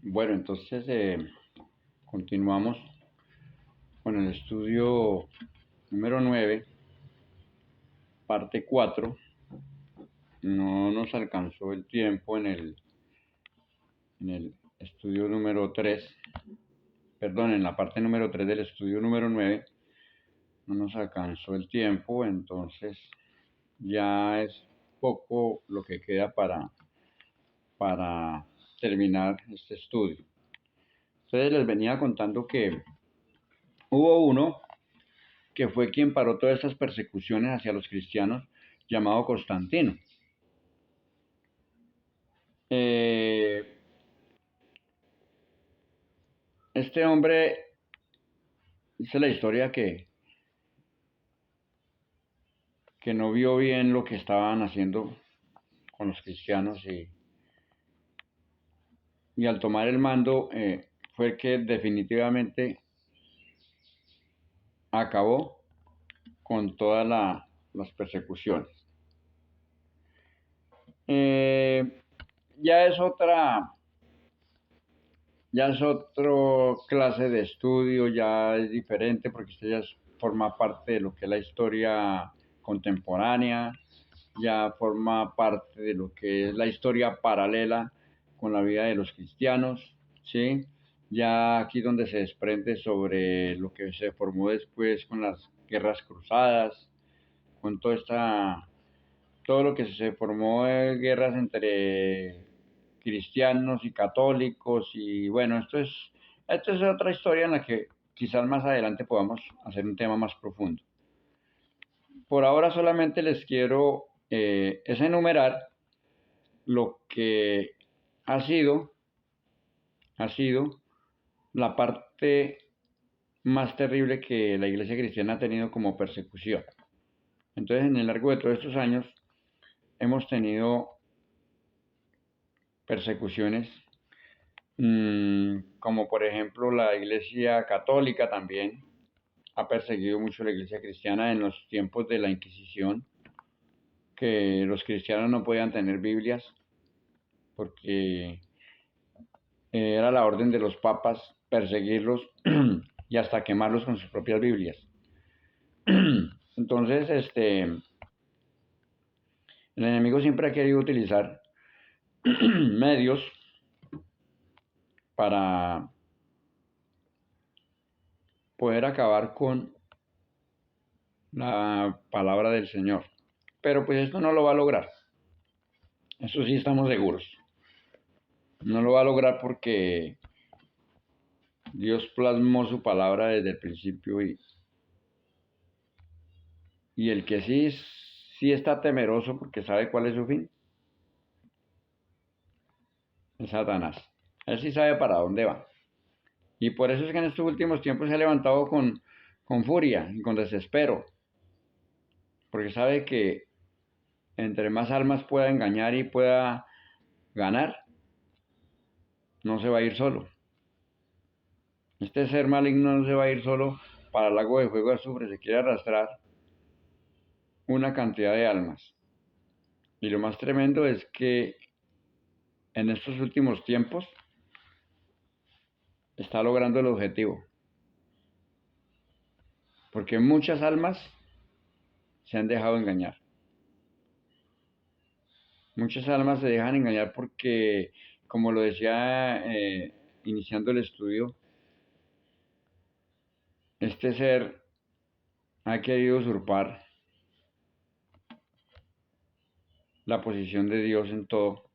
Bueno, entonces continuamos con el estudio número 9, parte 4. No nos alcanzó el tiempo en el estudio número 3, perdón, en la parte número 3 del estudio número 9. No nos alcanzó el tiempo, entonces ya es poco lo que queda para terminar este estudio. Entonces les venía contando que hubo uno que fue quien paró todas estas persecuciones hacia los cristianos, llamado Constantino. Eh, este hombre dice la historia que no vio bien lo que estaban haciendo con los cristianos y al tomar el mando fue que definitivamente acabó con todas las persecuciones. Eh, ya es otra, ya es otro clase de estudio, ya es diferente porque esto ya forma parte de lo que es la historia contemporánea, ya forma parte de lo que es la historia paralela con la vida de los cristianos, ¿sí? Ya aquí donde se desprende sobre lo que se formó después con las guerras cruzadas, con todo lo que se formó en guerras entre cristianos y católicos y bueno, esto es otra historia en la que quizás más adelante podamos hacer un tema más profundo. Por ahora solamente les quiero es enumerar lo que ha sido, ha sido la parte más terrible que la iglesia cristiana ha tenido como persecución. Entonces, en el largo de todos estos años hemos tenido persecuciones, como por ejemplo la iglesia católica también ha perseguido mucho a la iglesia cristiana en los tiempos de la Inquisición, que los cristianos no podían tener Biblias porque era la orden de los papas perseguirlos y hasta quemarlos con sus propias Biblias. Entonces, el enemigo siempre ha querido utilizar medios para poder acabar con la palabra del Señor. Pero pues esto no lo va a lograr. Eso sí estamos seguros. No lo va a lograr porque Dios plasmó su palabra desde el principio y el que sí está temeroso porque sabe cuál es su fin, es Satanás. Él sí sabe para dónde va. Y por eso es que en estos últimos tiempos se ha levantado con furia y con desespero. Porque sabe que entre más almas pueda engañar y pueda ganar, no se va a ir solo. Este ser maligno no se va a ir solo para el lago de fuego de azufre, se quiere arrastrar una cantidad de almas. Y lo más tremendo es que en estos últimos tiempos está logrando el objetivo. Porque muchas almas se han dejado engañar. Muchas almas se dejan engañar porque, como lo decía iniciando el estudio, este ser ha querido usurpar la posición de Dios en todo,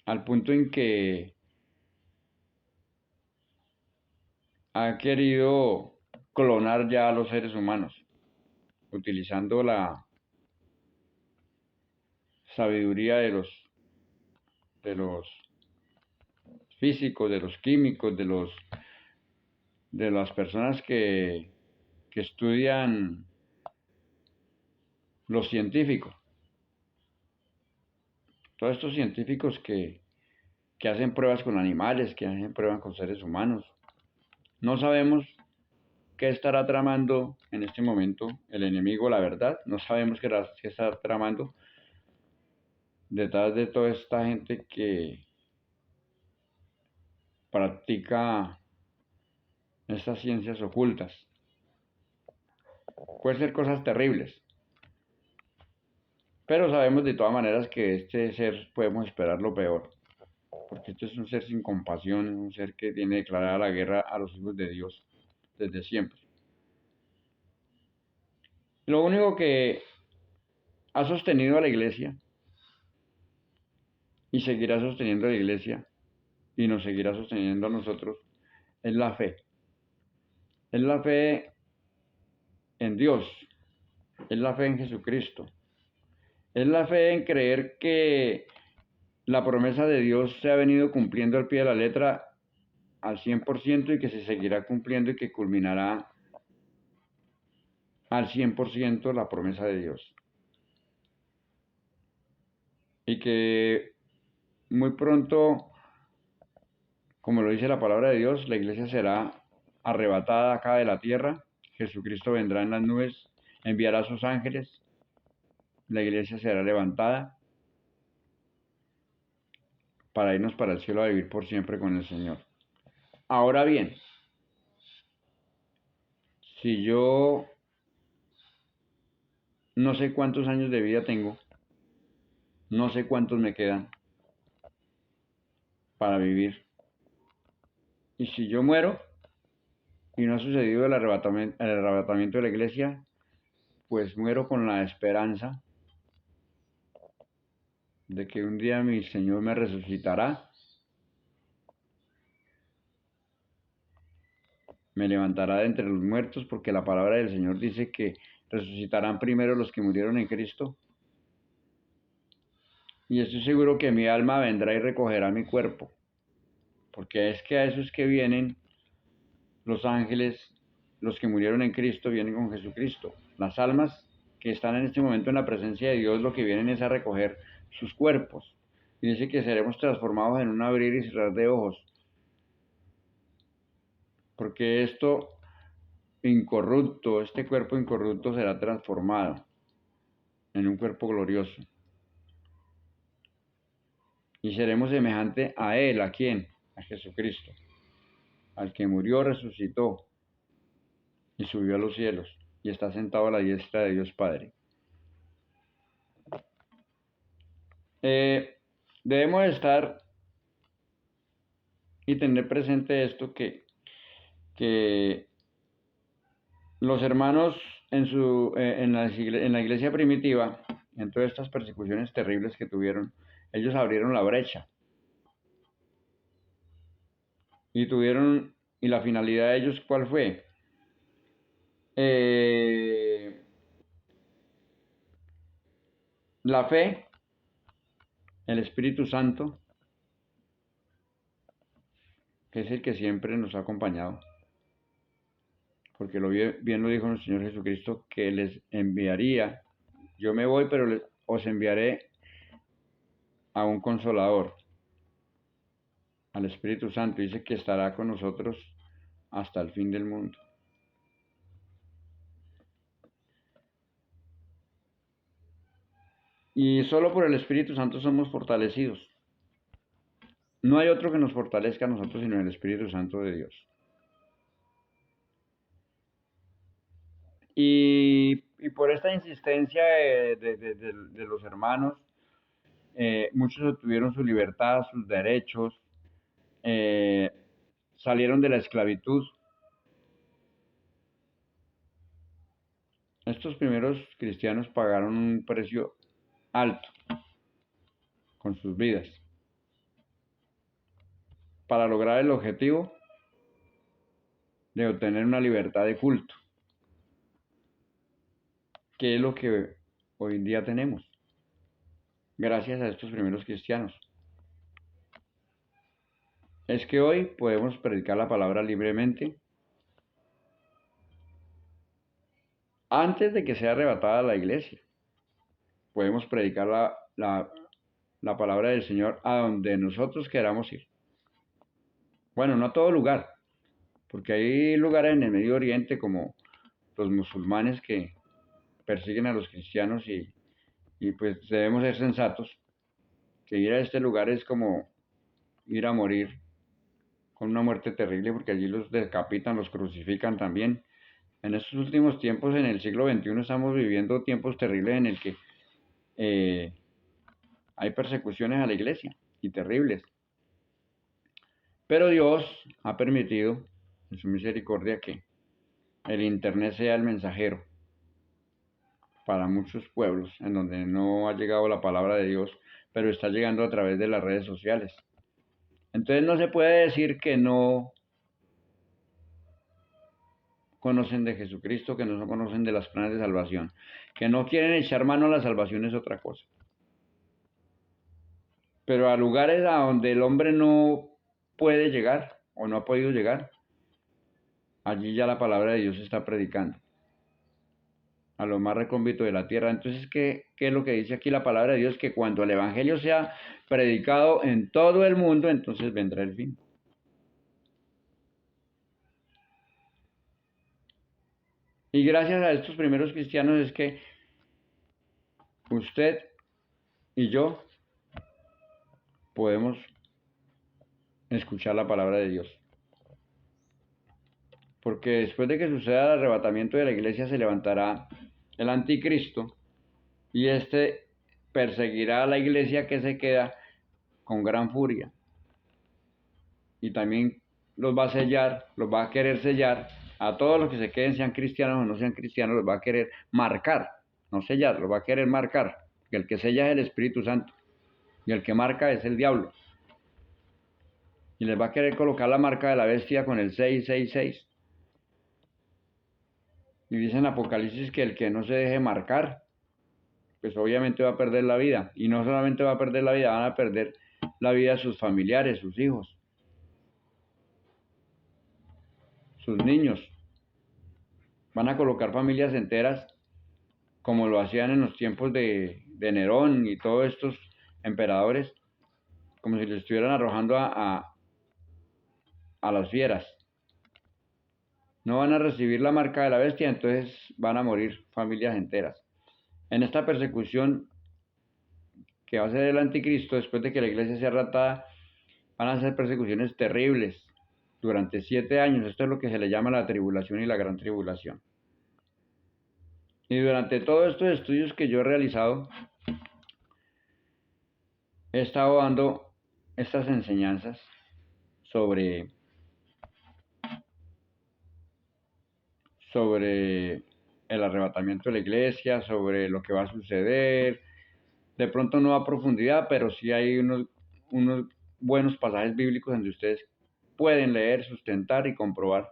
al punto en que ha querido clonar ya a los seres humanos, utilizando la sabiduría de los físicos, de los químicos, de las personas que estudian los científicos. Todos estos científicos que hacen pruebas con animales, que hacen pruebas con seres humanos. No sabemos qué estará tramando en este momento el enemigo, la verdad. No sabemos qué estará tramando detrás de toda esta gente practica estas ciencias ocultas. Puede ser cosas terribles, pero sabemos de todas maneras que este ser podemos esperar lo peor, porque este es un ser sin compasión, es un ser que tiene declarada la guerra a los hijos de Dios desde siempre. Lo único que ha sostenido a la iglesia y seguirá sosteniendo a la iglesia y nos seguirá sosteniendo a nosotros es la fe. Es la fe en Dios, es la fe en Jesucristo, es la fe en creer que la promesa de Dios se ha venido cumpliendo al pie de la letra al 100% y que se seguirá cumpliendo y que culminará al 100% la promesa de Dios. Y que muy pronto, como lo dice la palabra de Dios, la iglesia será arrebatada acá de la tierra, Jesucristo vendrá en las nubes, enviará a sus ángeles, la iglesia será levantada para irnos para el cielo a vivir por siempre con el Señor. Ahora bien, si yo no sé cuántos años de vida tengo, no sé cuántos me quedan para vivir, y si yo muero y no ha sucedido el arrebatamiento de la iglesia, pues muero con la esperanza de que un día mi Señor me resucitará, me levantará de entre los muertos, porque la palabra del Señor dice que resucitarán primero los que murieron en Cristo. Y estoy seguro que mi alma vendrá y recogerá mi cuerpo, porque es que a eso es que vienen los ángeles, los que murieron en Cristo, vienen con Jesucristo. Las almas que están en este momento en la presencia de Dios, lo que vienen es a recoger sus cuerpos. Y dice que seremos transformados en un abrir y cerrar de ojos, porque esto incorrupto, este cuerpo incorrupto será transformado en un cuerpo glorioso. Y seremos semejante a Él, ¿a quién? A Jesucristo, al que murió, resucitó y subió a los cielos y está sentado a la diestra de Dios Padre. Debemos estar y tener presente esto que los hermanos en la iglesia primitiva, en todas estas persecuciones terribles que tuvieron, ellos abrieron la brecha y la finalidad de ellos, ¿cuál fue? La fe, el Espíritu Santo, que es el que siempre nos ha acompañado, porque bien lo dijo nuestro Señor Jesucristo, que les enviaría, yo me voy, pero os enviaré a un consolador, al Espíritu Santo, dice que estará con nosotros hasta el fin del mundo. Y solo por el Espíritu Santo somos fortalecidos. No hay otro que nos fortalezca a nosotros sino el Espíritu Santo de Dios. Y por esta insistencia de los hermanos, muchos obtuvieron su libertad, sus derechos, salieron de la esclavitud. Estos primeros cristianos pagaron un precio alto con sus vidas para lograr el objetivo de obtener una libertad de culto, que es lo que hoy en día tenemos, gracias a estos primeros cristianos. Es que hoy podemos predicar la palabra libremente antes de que sea arrebatada la iglesia. Podemos predicar la palabra del Señor a donde nosotros queramos ir. Bueno, no a todo lugar, porque hay lugares en el Medio Oriente como los musulmanes que persiguen a los cristianos y pues debemos ser sensatos, que ir a este lugar es como ir a morir con una muerte terrible, porque allí los decapitan, los crucifican también. En estos últimos tiempos, en el siglo XXI, estamos viviendo tiempos terribles en el que eh, hay persecuciones a la iglesia y terribles. Pero Dios ha permitido, en su misericordia, que el Internet sea el mensajero para muchos pueblos en donde no ha llegado la palabra de Dios, pero está llegando a través de las redes sociales. Entonces no se puede decir que no conocen de Jesucristo, que no conocen de las planes de salvación, que no quieren echar mano a la salvación es otra cosa. Pero a lugares a donde el hombre no puede llegar o no ha podido llegar, allí ya la palabra de Dios se está predicando a lo más recóndito de la tierra. Entonces, ¿qué es lo que dice aquí la palabra de Dios? Que cuando el evangelio sea predicado en todo el mundo, entonces vendrá el fin. Y gracias a estos primeros cristianos es que usted y yo podemos escuchar la palabra de Dios. Porque después de que suceda el arrebatamiento de la iglesia se levantará el anticristo y éste perseguirá a la iglesia que se queda con gran furia. Y también los va a sellar, los va a querer sellar. A todos los que se queden, sean cristianos o no sean cristianos, los va a querer marcar, no sellar, los va a querer marcar. Y el que sella es el Espíritu Santo y el que marca es el diablo. Y les va a querer colocar la marca de la bestia con el 666. Y dice en Apocalipsis que el que no se deje marcar, pues obviamente va a perder la vida. Y no solamente va a perder la vida, van a perder la vida de sus familiares, sus hijos, sus niños. Van a colocar familias enteras como lo hacían en los tiempos de Nerón y todos estos emperadores, como si les estuvieran arrojando a las fieras. No van a recibir la marca de la bestia, entonces van a morir familias enteras. En esta persecución que va a ser el anticristo, después de que la iglesia sea arrastrada, van a ser persecuciones terribles durante 7 años. Esto es lo que se le llama la tribulación y la gran tribulación. Y durante todos estos estudios que yo he realizado, he estado dando estas enseñanzas sobre el arrebatamiento de la iglesia, sobre lo que va a suceder. De pronto no a profundidad, pero sí hay unos buenos pasajes bíblicos donde ustedes pueden leer, sustentar y comprobar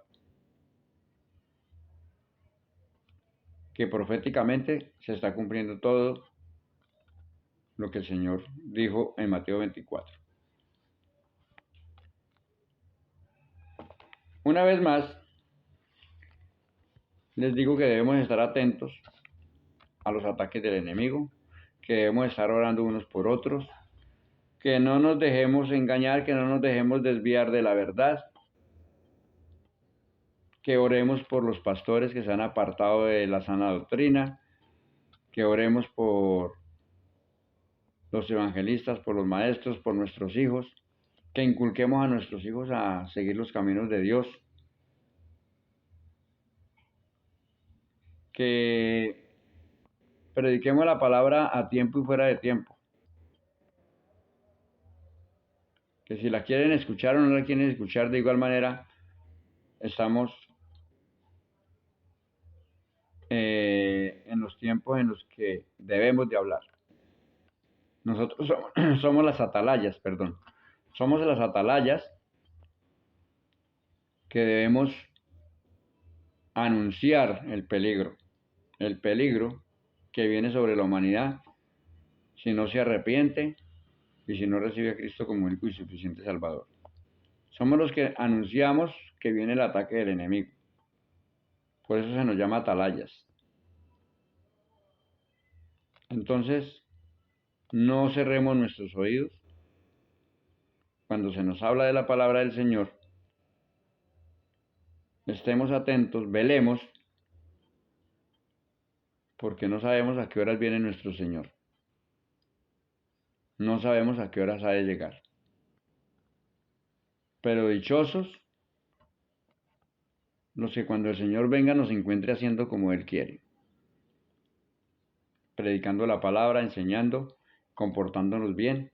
que proféticamente se está cumpliendo todo lo que el Señor dijo en Mateo 24. Una vez más, les digo que debemos estar atentos a los ataques del enemigo, que debemos estar orando unos por otros, que no nos dejemos engañar, que no nos dejemos desviar de la verdad, que oremos por los pastores que se han apartado de la sana doctrina, que oremos por los evangelistas, por los maestros, por nuestros hijos, que inculquemos a nuestros hijos a seguir los caminos de Dios, que prediquemos la palabra a tiempo y fuera de tiempo, que si la quieren escuchar o no la quieren escuchar, de igual manera estamos en los tiempos en los que debemos de hablar. Nosotros somos las atalayas, perdón. Somos las atalayas que debemos anunciar el peligro que viene sobre la humanidad si no se arrepiente y si no recibe a Cristo como único y suficiente Salvador. Somos los que anunciamos que viene el ataque del enemigo. Por eso se nos llama atalayas. Entonces, no cerremos nuestros oídos cuando se nos habla de la palabra del Señor. Estemos atentos, velemos, porque no sabemos a qué horas viene nuestro Señor. No sabemos a qué horas ha de llegar. Pero dichosos los que cuando el Señor venga nos encuentre haciendo como Él quiere, predicando la palabra, enseñando, comportándonos bien,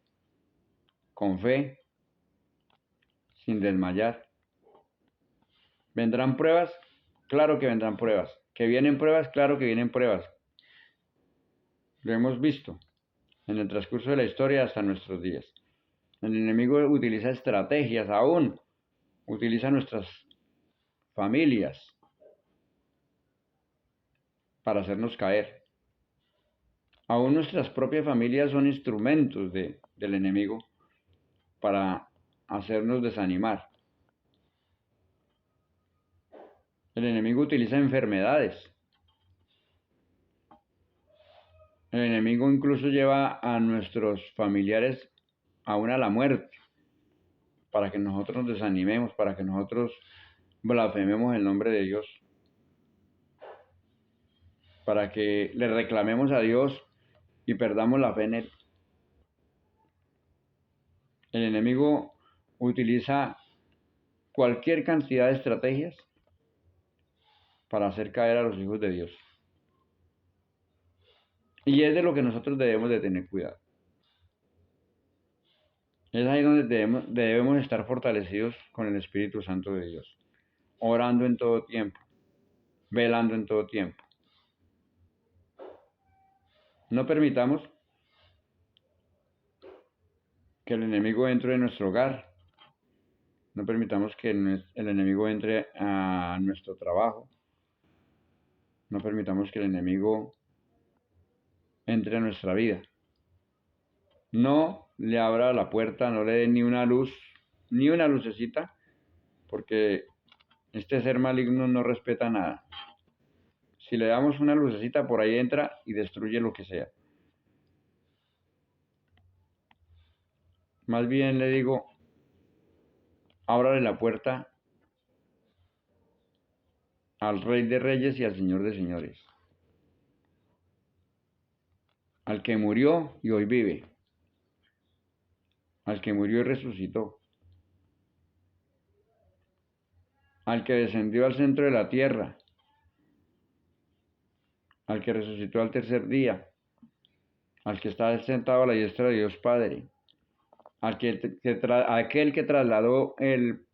con fe, sin desmayar. ¿Vendrán pruebas? Claro que vendrán pruebas. ¿Que vienen pruebas? Claro que vienen pruebas. Lo hemos visto en el transcurso de la historia hasta nuestros días. El enemigo utiliza estrategias, aún utiliza nuestras familias para hacernos caer. Aún nuestras propias familias son instrumentos del enemigo para hacernos desanimar. El enemigo utiliza enfermedades. El enemigo incluso lleva a nuestros familiares aún a la muerte, para que nosotros nos desanimemos, para que nosotros blasfememos el nombre de Dios, para que le reclamemos a Dios y perdamos la fe en Él. El enemigo utiliza cualquier cantidad de estrategias para hacer caer a los hijos de Dios. Y es de lo que nosotros debemos de tener cuidado. Es ahí donde debemos estar fortalecidos con el Espíritu Santo de Dios, orando en todo tiempo, velando en todo tiempo. No permitamos que el enemigo entre en nuestro hogar. No permitamos que el enemigo entre a nuestro trabajo. No permitamos que el enemigo entre a nuestra vida. No le abra la puerta, no le dé ni una luz, ni una lucecita, porque este ser maligno no respeta nada. Si le damos una lucecita, por ahí entra y destruye lo que sea. Más bien le digo, ábrale la puerta al Rey de Reyes y al Señor de Señores, al que murió y hoy vive, al que murió y resucitó, al que descendió al centro de la tierra, al que resucitó al tercer día, al que está sentado a la diestra de Dios Padre, aquel que trasladó el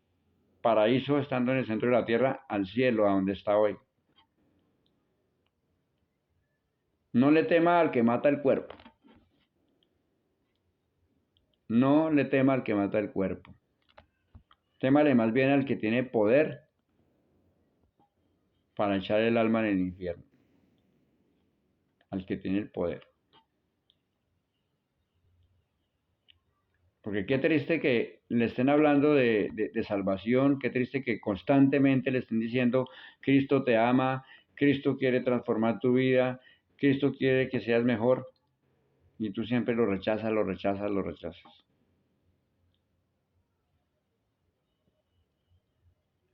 paraíso estando en el centro de la tierra al cielo, a donde está hoy. No le tema al que mata el cuerpo. No le tema al que mata el cuerpo. Témale más bien al que tiene poder para echar el alma en el infierno. Al que tiene el poder. Porque qué triste que le estén hablando de salvación, qué triste que constantemente le estén diciendo, Cristo te ama, Cristo quiere transformar tu vida, Cristo quiere que seas mejor, y tú siempre lo rechazas, lo rechazas, lo rechazas.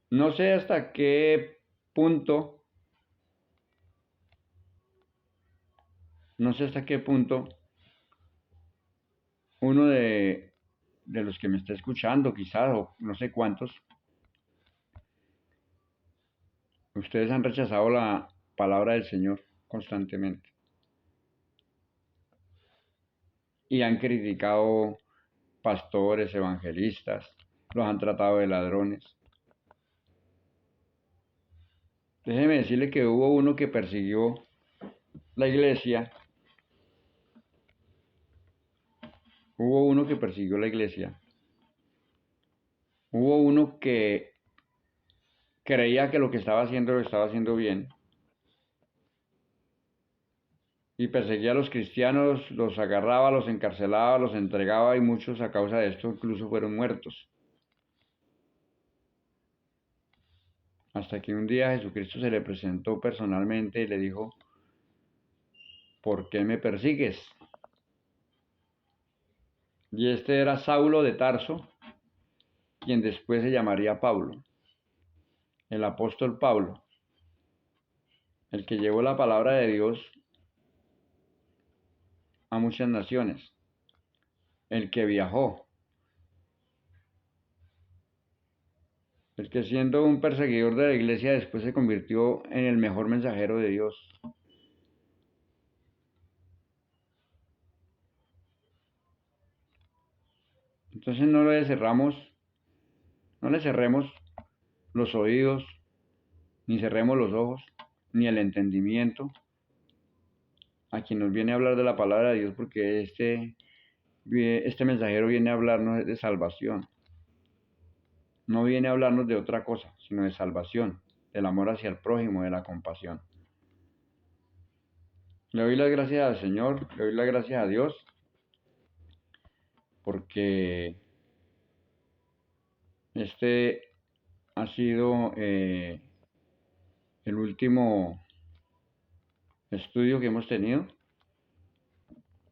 No sé hasta qué punto, no sé hasta qué punto uno de los que me está escuchando, quizás, o no sé cuántos, ustedes han rechazado la palabra del Señor constantemente y han criticado pastores, evangelistas, los han tratado de ladrones. Déjeme decirle que hubo uno que persiguió la iglesia, hubo uno que persiguió la iglesia, hubo uno que creía que lo que estaba haciendo lo estaba haciendo bien y perseguía a los cristianos, los agarraba, los encarcelaba, los entregaba y muchos a causa de esto incluso fueron muertos. Hasta que un día Jesucristo se le presentó personalmente y le dijo, ¿por qué me persigues? Y este era Saulo de Tarso, quien después se llamaría Pablo, el apóstol Pablo, el que llevó la palabra de Dios a muchas naciones, el que viajó, El que siendo un perseguidor de la iglesia después se convirtió en el mejor mensajero de Dios. Entonces no le cerremos los oídos, ni cerremos los ojos, ni el entendimiento a quien nos viene a hablar de la palabra de Dios, porque este mensajero viene a hablarnos de salvación. No viene a hablarnos de otra cosa, sino de salvación, del amor hacia el prójimo, de la compasión. Le doy las gracias al Señor, le doy las gracias a Dios, porque este ha sido el último estudio que hemos tenido,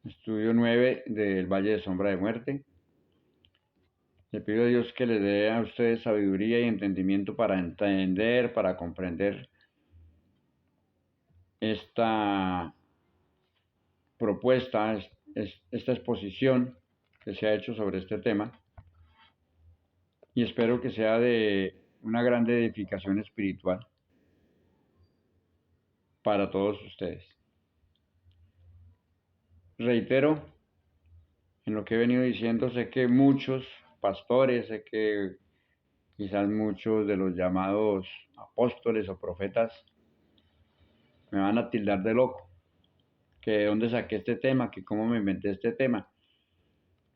estudio 9 del Valle de Sombra de Muerte. Le pido a Dios que les dé a ustedes sabiduría y entendimiento para entender, para comprender esta propuesta, esta exposición que se ha hecho sobre este tema, y espero que sea de una gran edificación espiritual para todos ustedes. Reitero en lo que he venido diciendo, sé que muchos pastores, sé que quizás muchos de los llamados apóstoles o profetas me van a tildar de loco, que de dónde saqué este tema, que cómo me inventé este tema,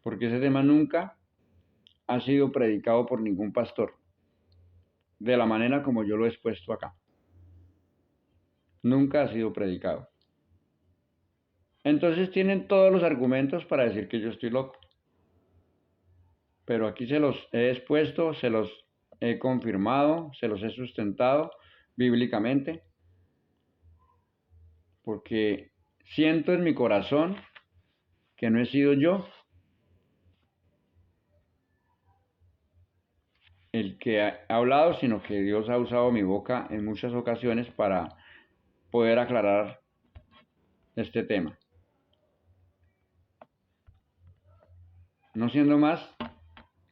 porque ese tema nunca ha sido predicado por ningún pastor, de la manera como yo lo he expuesto acá. Nunca ha sido predicado. Entonces tienen todos los argumentos para decir que yo estoy loco. Pero aquí se los he expuesto, se los he confirmado, se los he sustentado bíblicamente, porque siento en mi corazón que no he sido yo el que ha hablado, sino que Dios ha usado mi boca en muchas ocasiones para poder aclarar este tema. No siendo más,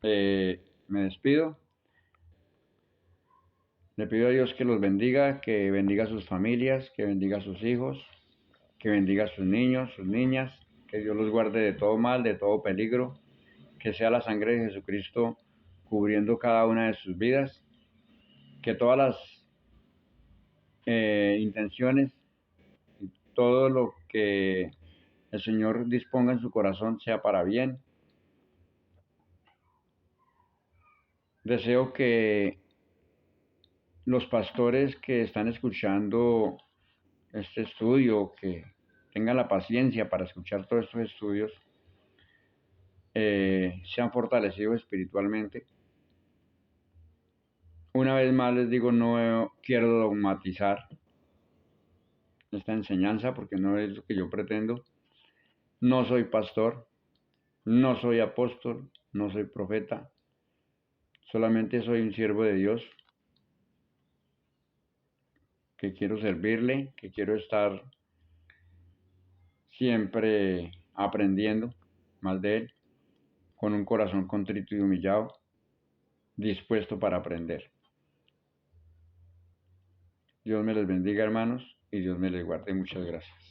me despido. Le pido a Dios que los bendiga, que bendiga a sus familias, que bendiga a sus hijos, que bendiga a sus niños, sus niñas, que Dios los guarde de todo mal, de todo peligro, que sea la sangre de Jesucristo cubriendo cada una de sus vidas, que todas las intenciones y todo lo que el Señor disponga en su corazón sea para bien. Deseo que los pastores que están escuchando este estudio, que tengan la paciencia para escuchar todos estos estudios, sean fortalecidos espiritualmente. Una vez más les digo, no quiero dogmatizar esta enseñanza porque no es lo que yo pretendo. No soy pastor, no soy apóstol, no soy profeta, solamente soy un siervo de Dios que quiero servirle, que quiero estar siempre aprendiendo más de Él, con un corazón contrito y humillado, dispuesto para aprender. Dios me les bendiga, hermanos, y Dios me les guarde. Muchas gracias.